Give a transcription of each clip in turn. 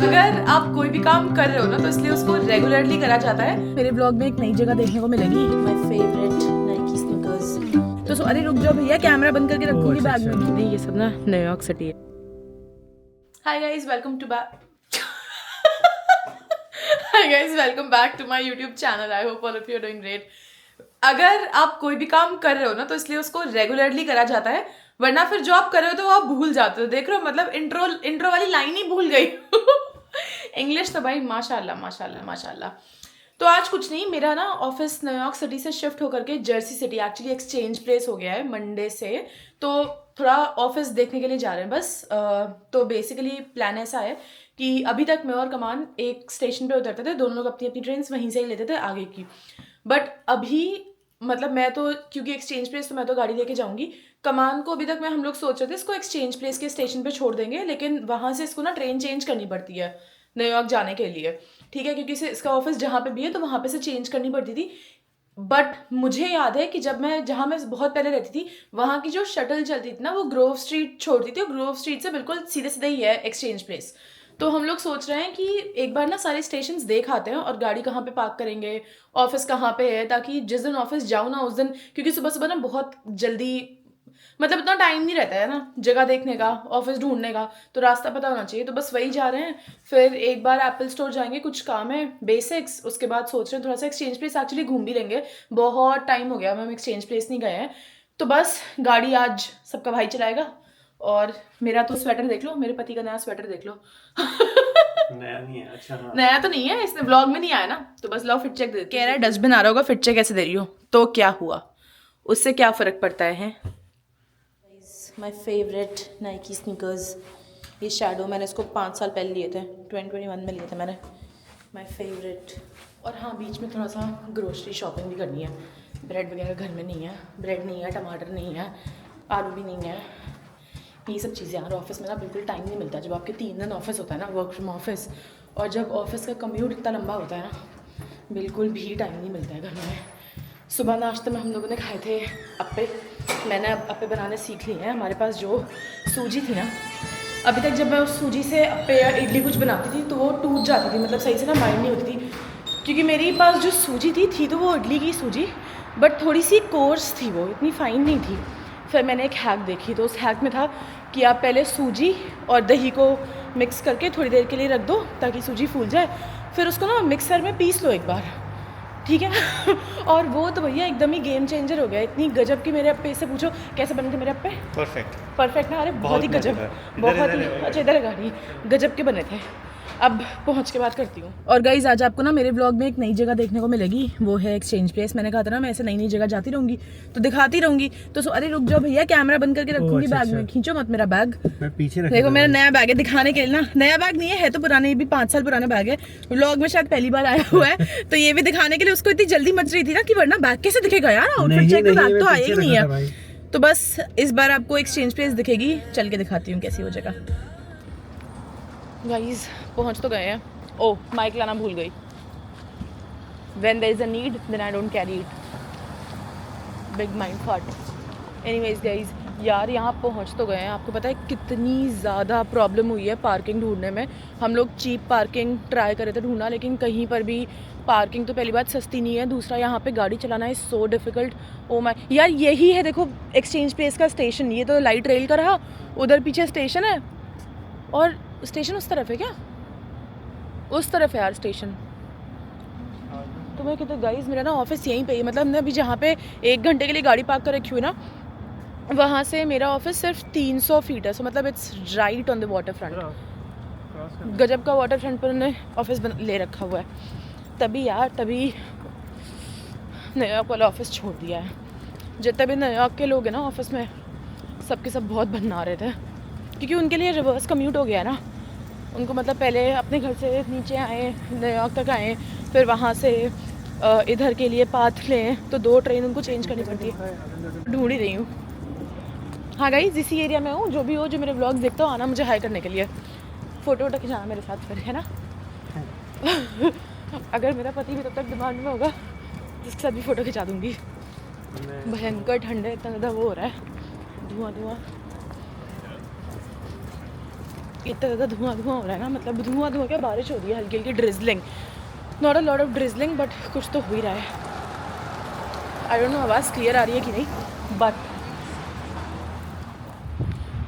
अगर आप कोई भी काम कर रहे हो ना तो इसलिए उसको रेगुलरली करा जाता है। मेरे ब्लॉग में एक नई जगह देखने को मिलेगी, माय फेवरेट नाइकी स्नीकर्स। तो अरे रुक जाओ भैया, कैमरा बंद करके रखूंगी बैग में। नहीं, ये सब ना न्यूयॉर्क सिटी है। Hi guys, welcome to back to my YouTube channel. I hope all of you are doing great. अगर आप कोई भी काम कर रहे हो ना तो इसलिए उसको रेगुलरली करा जाता है, वरना फिर जो आप कर रहे हो तो वो आप भूल जाते हो। देख रहे हो, मतलब इंट्रो वाली लाइन ही भूल गई। इंग्लिश तो भाई माशाल्लाह माशाल्लाह माशाल्लाह। तो आज कुछ नहीं, मेरा ना ऑफिस न्यूयॉर्क सिटी से शिफ्ट होकर के Jersey city, actually exchange place हो गया है मंडे से। तो थोड़ा ऑफिस देखने के लिए जा रहे हैं बस। तो बेसिकली प्लान ऐसा है कि अभी तक मैं और कमान एक स्टेशन पे उतरते थे, दोनों लोग अपनी अपनी ट्रेन वहीं से ही लेते थे आगे की। बट अभी मतलब मैं तो, क्योंकि एक्सचेंज प्लेस तो मैं तो गाड़ी लेके जाऊंगी। कमान को अभी तक हम लोग सोच रहे थे इसको एक्सचेंज प्लेस के स्टेशन पे छोड़ देंगे, लेकिन वहाँ से इसको ना ट्रेन चेंज करनी पड़ती है न्यूयॉर्क जाने के लिए, ठीक है, क्योंकि इसका ऑफिस जहाँ पे भी है तो वहाँ पे से चेंज करनी पड़ती थी। बट मुझे याद है कि जब मैं जहाँ मैं बहुत पहले रहती थी वहाँ की जो शटल चलती थी ना वो ग्रोव स्ट्रीट छोड़ती थी, और ग्रोव स्ट्रीट से बिल्कुल सीधे सीधे ही है एक्सचेंज प्लेस। तो हम लोग सोच रहे हैं कि एक बार ना सारे स्टेशंस देख आते हैं और गाड़ी कहाँ पे पार्क करेंगे, ऑफिस कहाँ पे है, ताकि जिस दिन ऑफिस जाऊँ ना उस दिन, क्योंकि सुबह सुबह ना बहुत जल्दी मतलब इतना टाइम नहीं रहता है ना जगह देखने का, ऑफिस ढूंढने का, तो रास्ता पता होना चाहिए। तो बस वही जा रहे हैं। फिर एक बार एप्पल स्टोर जाएंगे, कुछ काम है बेसिक्स, उसके बाद सोच रहे हैं थोड़ा सा एक्सचेंज प्लेस एक्चुअली घूम भी लेंगे। बहुत टाइम हो गया हम एक्सचेंज प्लेस नहीं गए हैं। तो बस गाड़ी आज सबका भाई चलाएगा। और मेरा तो स्वेटर देख लो, मेरे पति का नया स्वेटर देख लो। नया नहीं है। अच्छा हाँ। नया तो नहीं है, इसने ब्लॉग में नहीं आया ना, तो बस लो फिट चेक दे। कह रहा है डस्टबिन आ रहा होगा, फिट चेक कैसे दे रही हो, तो क्या हुआ, उससे क्या फर्क पड़ता है। माई फेवरेट नाइकी स्नीकर्स, ये शैडो मैंने इसको 5 साल पहले लिए थे, 2021 में लिए थे मैंने। My favourite. और हाँ, बीच में थोड़ा सा ग्रोसरी शॉपिंग भी करनी है। ब्रेड वगैरह घर में नहीं है, ब्रेड नहीं है, टमाटर नहीं है, आलू भी नहीं है, ये सब चीज़ें यार। ऑफिस में ना बिल्कुल टाइम नहीं मिलता, जब आपके 3 दिन ऑफिस होता है ना, वर्क फ्रॉम ऑफिस, और जब ऑफिस का कम्यूट इतना लंबा होता है ना, बिल्कुल भी टाइम नहीं मिलता है घर में। सुबह नाश्ते में हम लोगों ने खाए थे अप्पे। मैंने अब अप्पे बनाने सीख लिए हैं। हमारे पास जो सूजी थी ना, अभी तक जब मैं उस सूजी से अप्पे या इडली कुछ बनाती थी तो वो टूट जाती थी, मतलब सही से ना बाइंड नहीं होती थी, क्योंकि मेरे पास जो सूजी थी तो वो इडली की सूजी, बट थोड़ी सी कोर्स थी, वो इतनी फाइन नहीं थी। फिर मैंने एक हैक देखी, तो उस हैक में था कि आप पहले सूजी और दही को मिक्स करके थोड़ी देर के लिए रख दो ताकि सूजी फूल जाए, फिर उसको ना मिक्सर में पीस लो एक बार, ठीक है। और वो तो भैया एकदम ही गेम चेंजर हो गया। इतनी गजब की, मेरे अप्पे से पूछो कैसे बने थे मेरे अप्पे, परफेक्ट ना, अरे बहुत ही गजब, बहुत ही अच्छा, इधर गाड़ी गजब के बने थे। अब पहुंच के बात करती हूँ। और गाइज आज आपको ना मेरे ब्लॉग में एक नई जगह देखने को मिलेगी, वो है एक्सचेंज प्लेस। मैंने कहा था ना मैं ऐसे नई नई जगह जाती रहूंगी तो दिखाती रहूंगी। तो अरे रुक जाओ भैया, कैमरा बंद करके रखूंगी बैग में, खींचो मत मेरा बैग, मैं पीछे देखो मेरा नया बैग है दिखाने के लिए ना। नया बैग नहीं है तो पुराना, ये भी 5 साल पुराना बैग है, व्लॉग में शायद पहली बार आया हुआ है। तो ये भी दिखाने के लिए उसको इतनी जल्दी मच रही थी ना कि वरना बैग कैसे दिखेगा यार, आउटफिट चेक बैग तो आया ही नहीं है। तो बस इस बार आपको एक्सचेंज प्लेस दिखेगी, चल के दिखाती हूँ कैसी हो जगह। गाइस पहुँच तो गए हैं। ओह, माइक लाना भूल गई। When there is a need, then I don't carry it. Big mind fart. Anyways guys, यार यहाँ पहुँच तो गए हैं। आपको पता है कितनी ज़्यादा प्रॉब्लम हुई है पार्किंग ढूंढने में। हम लोग चीप पार्किंग ट्राई करे थे ढूंढना, लेकिन कहीं पर भी पार्किंग तो पहली बात सस्ती नहीं है, दूसरा यहाँ पे गाड़ी चलाना is so difficult. Oh my यार, यही है देखो एक्सचेंज प्लेस का स्टेशन। ये तो लाइट रेल का रहा, उधर पीछे स्टेशन है, और स्टेशन उस तरफ है क्या, उस तरफ है यार स्टेशन। तो मैं कहता गाइज मेरा ना ऑफिस यहीं पे ही, मतलब हमने अभी जहाँ पे 1 घंटे के लिए गाड़ी पार्क कर रखी हुई ना, वहाँ से मेरा ऑफिस सिर्फ 300 फीट है। सो मतलब it's right on the water front. गजब का वाटर फ्रंट पर उन्होंने ऑफिस ले रखा हुआ है। तभी यार, तभी न्यूयॉर्क वाला ऑफिस छोड़ दिया है। जितने भी न्यूयॉर्क के लोग हैं ना ऑफिस में, सबके सब बहुत बना रहे थे, क्योंकि उनके लिए रिवर्स कम्यूट हो गया ना। उनको मतलब पहले अपने घर से नीचे आए, न्यूयॉर्क तक आए, फिर वहाँ से इधर के लिए पाथ लें, तो 2 ट्रेन उनको चेंज करनी पड़ती है। ढूंढ ही रही हूँ। हाँ गाइस, इसी एरिया में हूँ। जो भी हो जो मेरे व्लॉग्स देखता हो, आना मुझे हाई करने के लिए, फ़ोटो वोटो खिंचाना मेरे साथ फिर, है ना। अगर मेरा पति भी तब तक डिमांड में होगा, जिसके साथ भी फ़ोटो खिंचा दूँगी। भयंकर ठंडे, इतना ज़्यादा वो हो रहा है, धुआं धुआं। इतना ज़्यादा धुआं हो रहा है ना, मतलब धुआं क्या, बारिश हो रही है हल्की हल्की, drizzling, not a lot of drizzling but कुछ तो हो ही रहा है। आई डोंट नो आवाज़ क्लियर आ रही है कि नहीं, बट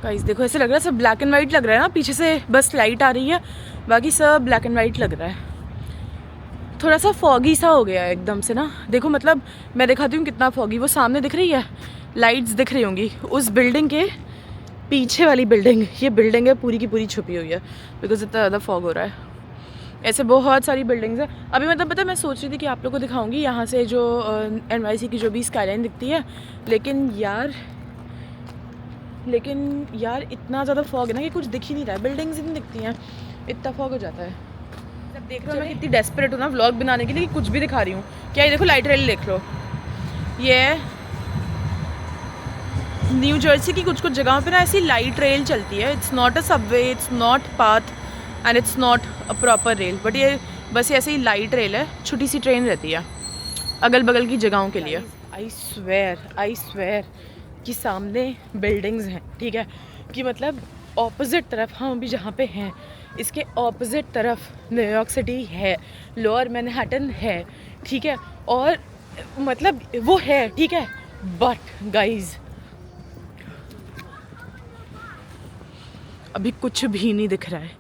गाइस देखो ऐसे लग रहा है सब ब्लैक एंड वाइट लग रहा है ना, पीछे से बस लाइट आ रही है, बाकी सब ब्लैक एंड वाइट लग रहा है। थोड़ा सा फॉगी सा हो गया है एकदम से ना। देखो मतलब मैं दिखाती हूँ कितना फॉगी, वो सामने दिख रही है, लाइट्स दिख रही होंगी उस बिल्डिंग के पीछे वाली बिल्डिंग, ये बिल्डिंग है पूरी की पूरी छुपी हुई है बिकॉज इतना ज़्यादा फॉग हो रहा है। ऐसे बहुत सारी बिल्डिंग्स हैं। अभी मतलब पता है मैं सोच रही थी कि आप लोग को दिखाऊंगी यहाँ से जो NYC की जो भी स्काईलाइन दिखती है, लेकिन यार इतना ज़्यादा फॉग है ना कि कुछ दिख ही नहीं रहा है, बिल्डिंग्स ही नहीं दिखती हैं, इतना फॉग हो जाता है। जब देख रहे हो मैं कितनी डेस्परेट हूँ ना व्लॉग बनाने के लिए कि कुछ भी दिखा रही हूँ। क्या ये देखो लाइट रेल देख लो, ये न्यू जर्सी की कुछ जगहों पे ना ऐसी लाइट रेल चलती है। It's not a Subway, it's not path and it's not a proper rail, but ये बस ऐसे ही लाइट रेल है, छोटी सी ट्रेन रहती है अगल बगल की जगहों के लिए। आई स्वेयर कि सामने बिल्डिंग्स हैं, ठीक है, कि मतलब ऑपोजिट तरफ हम अभी जहाँ पे हैं इसके ऑपोजिट तरफ न्यूयॉर्क सिटी है, लोअर मैनहट्टन है, ठीक है, और मतलब वो है, ठीक है, बट गाइज अभी कुछ भी नहीं दिख रहा है।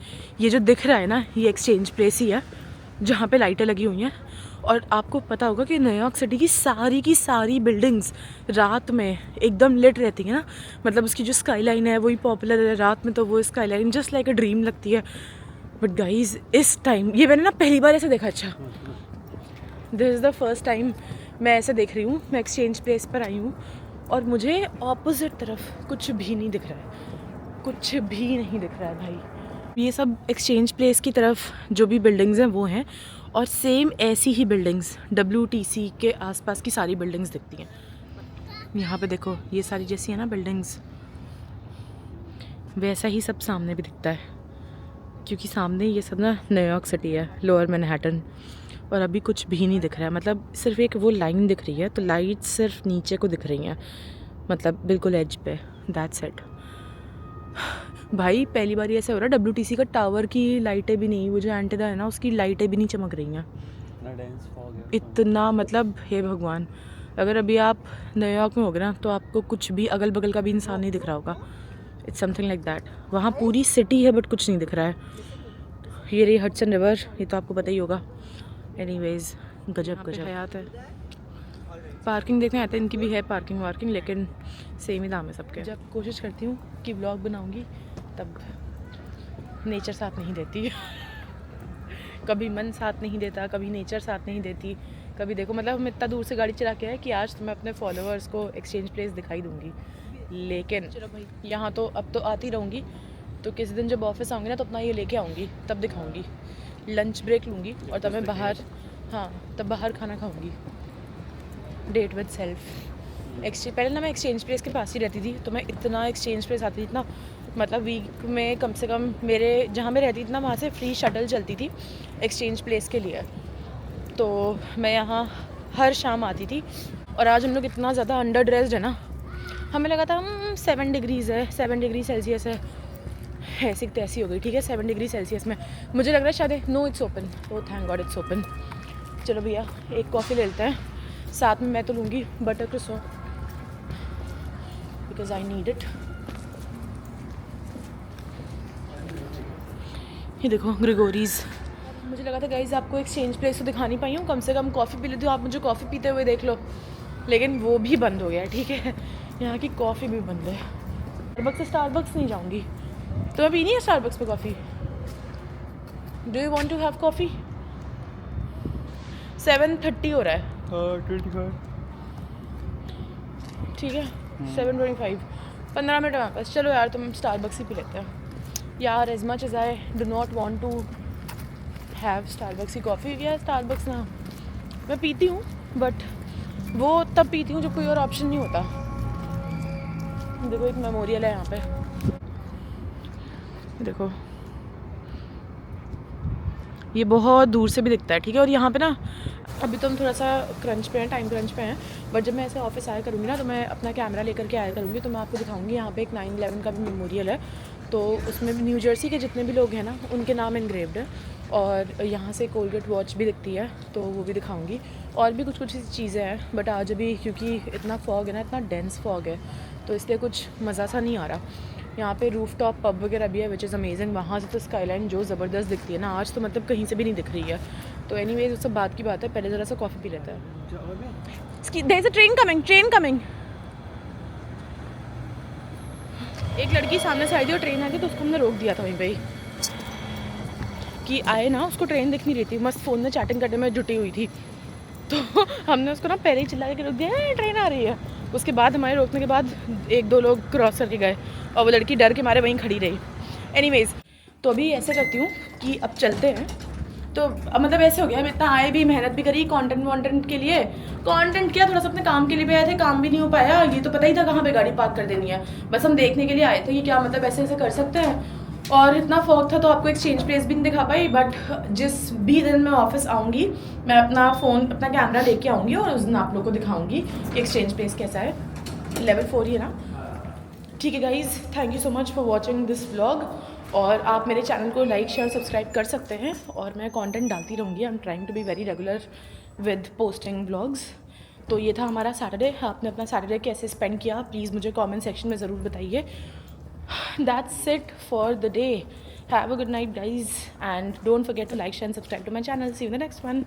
ये जो दिख रहा है ना ये एक्सचेंज प्लेस ही है जहाँ पे लाइटें लगी हुई हैं, और आपको पता होगा कि न्यूयॉर्क सिटी की सारी बिल्डिंग्स रात में एकदम लिट रहती है ना, मतलब उसकी जो स्काईलाइन है वही पॉपुलर है रात में, तो वो skyline just like a dream लगती है। बट गाइज इस टाइम ये मैंने ना पहली बार ऐसे देखा, अच्छा this is the first time मैं ऐसे देख रही हूँ। मैं एक्सचेंज प्लेस पर आई हूँ और मुझे ऑपोजिट तरफ कुछ भी नहीं दिख रहा है, कुछ भी नहीं दिख रहा है भाई। ये सब एक्सचेंज प्लेस की तरफ जो भी बिल्डिंग्स हैं वो हैं, और सेम ऐसी ही बिल्डिंग्स WTC के आसपास की सारी बिल्डिंग्स दिखती हैं। यहाँ पे देखो ये सारी जैसी है ना बिल्डिंग्स, वैसा ही सब सामने भी दिखता है, क्योंकि सामने ये सब ना न्यूयॉर्क सिटी है, लोअर मैनहट्टन, और अभी कुछ भी नहीं दिख रहा है। मतलब सिर्फ एक वो लाइन दिख रही है, तो लाइट सिर्फ नीचे को दिख रही हैं, मतलब बिल्कुल एज पे, दैट्स इट। भाई पहली बार ऐसे हो रहा है WTC का टावर की लाइटें भी नहीं, वो जो एंटेना है ना उसकी लाइटें भी नहीं चमक रही हैं, इतना मतलब हे भगवान। अगर अभी आप न्यूयॉर्क में हो गए ना तो आपको कुछ भी अगल बगल का भी इंसान नहीं दिख रहा होगा, इट्स समथिंग लाइक दैट। वहाँ पूरी सिटी है बट कुछ नहीं दिख रहा है। ये रही हडसन रिवर, ये तो आपको पता ही होगा। एनीवेज गजब हयात है। पार्किंग देखने आते हैं, इनकी भी है पार्किंग वार्किंग, लेकिन सेम ही दाम है सबके। जब कोशिश करती हूँ कि व्लॉग बनाऊँगी तब नेचर साथ नहीं देती कभी मन साथ नहीं देता, कभी नेचर साथ नहीं देती, कभी देखो मतलब हम इतना दूर से गाड़ी चला के आए कि आज तो मैं अपने फॉलोअर्स को एक्सचेंज प्लेस दिखाई दूँगी, लेकिन चलो भाई यहाँ तो अब तो आती रहूँगी, तो किसी दिन जब ऑफिस आऊँगी ना तो अपना ये लेके आऊँगी, तब दिखाऊँगी। लंच ब्रेक लूँगी और तब मैं बाहर, हाँ तब बाहर खाना खाऊँगी, डेट विद सेल्फ। पहले ना मैं एक्सचेंज प्लेस के पास ही रहती थी, तो मैं इतना एक्सचेंज प्लेस आती थी ना, मतलब वीक में कम से कम मेरे जहाँ मैं रहती थी ना वहाँ से फ्री शटल चलती थी एक्सचेंज प्लेस के लिए, तो मैं यहाँ हर शाम आती थी। और आज हम लोग इतना ज़्यादा अंडर ड्रेस्ड है ना, हमें लगा था 7 डिग्रीज़ है, 7 डिग्री सेल्सियस है, ऐसी तैसी हो गई, ठीक है 7 डिग्री सेल्सियस में मुझे लग रहा है शायद, no it's open, oh thank God it's open. चलो भैया एक कॉफ़ी ले लेते हैं, साथ में मैं तो लूँगी butter croissant because I need it. ये देखो ग्रेगोरीज। मुझे लगा था गाइज आपको एक्सचेंज प्लेस तो दिखा नहीं पाई हूँ, कम से कम कॉफ़ी पी लेती हूँ, आप मुझे कॉफ़ी पीते हुए देख लो, लेकिन वो भी बंद हो गया है, ठीक है यहाँ की कॉफ़ी भी बंद है। स्टारबक्स से स्टारबक्स नहीं जाऊँगी, तो मैं पीनी है स्टारबक्स पे coffee. Do you want to have coffee? 7:30 हो रहा है, 25 ठीक है 7:25, 15 मिनट हमारे पास। चलो यार तुम स्टारबक्स ही पी लेते हैं यार, as much as I do not want to have Starbucks की कॉफ़ी, या स्टारबक्स ना मैं पीती हूँ, बट वो तब पीती हूँ जब कोई और ऑप्शन नहीं होता। देखो एक मेमोरियल है यहाँ पे, देखो ये बहुत दूर से भी दिखता है, ठीक है। और यहाँ पे ना अभी तो हम थोड़ा सा क्रंच पे हैं, टाइम क्रंच पे हैं, बट जब मैं ऐसे ऑफिस आया करूँगी ना तो मैं अपना कैमरा लेकर के आया करूँगी, तो मैं आपको दिखाऊँगी। यहाँ पे एक 9/11 का भी मेमोरियल है, तो उसमें भी न्यू जर्सी के जितने भी लोग हैं ना उनके नाम इनग्रेव्ड है। और यहाँ से कोलगेट वॉच भी दिखती है तो वो भी दिखाऊंगी। और भी कुछ कुछ चीज़ें हैं बट आज अभी क्योंकि इतना फॉग है ना, इतना डेंस फॉग है तो इसलिए कुछ मज़ा सा नहीं आ रहा। यहाँ पे रूफ टॉप पब वगैरह भी है विच इज़ अमेजिंग। वहाँ से तो स्काईलाइन जो ज़बरदस्त दिखती है ना, आज तो मतलब कहीं से भी नहीं दिख रही है। तो एनीवेज उस सब बात की बात है, पहले ज़रा सा कॉफ़ी पी लेता है। There is a train coming. एक लड़की सामने से आई थी और ट्रेन आ गई तो उसको हमने रोक दिया था वहीं पे कि आए ना, उसको ट्रेन दिख नहीं रही थी, मस्त फ़ोन में चैटिंग करने में जुटी हुई थी। तो हमने उसको ना पहले ही चिल्ला के रोक दिया, ट्रेन आ रही है। उसके बाद हमारे रोकने के बाद एक दो लोग क्रॉस करके गए और वो लड़की डर के मारे वहीं खड़ी रही। एनीवेज तो अभी ऐसे करती हूँ कि अब चलते हैं। तो अब मतलब ऐसे हो गया, हम इतना आए भी, मेहनत भी करी कंटेंट के लिए। कंटेंट किया, थोड़ा सा अपने काम के लिए भी आए थे, काम भी नहीं हो पाया। ये तो पता ही था कहाँ पे गाड़ी पार्क कर देनी है, बस हम देखने के लिए आए थे कि क्या मतलब ऐसे ऐसे कर सकते हैं। और इतना फॉग था तो आपको एक्सचेंज प्लेस भी नहीं दिखा पाई। बट जिस भी दिन मैं ऑफिस आऊँगी मैं अपना फ़ोन, अपना कैमरा लेके आऊँगी और उस दिन आप लोग को दिखाऊँगी कि एक्सचेंज प्लेस कैसा है। लेवल 4 ही है ना। ठीक है guys, thank you so much for watching this vlog. और आप मेरे चैनल को लाइक शेयर सब्सक्राइब कर सकते हैं और मैं कंटेंट डालती रहूँगी। I am trying to be very regular with posting vlogs. तो ये था हमारा सैटरडे। आपने अपना सैटरडे कैसे स्पेंड किया प्लीज़ मुझे कमेंट सेक्शन में ज़रूर बताइए। That's it for the day. Have a good night guys and don't forget to like, share and subscribe to my channel. See you in the next one.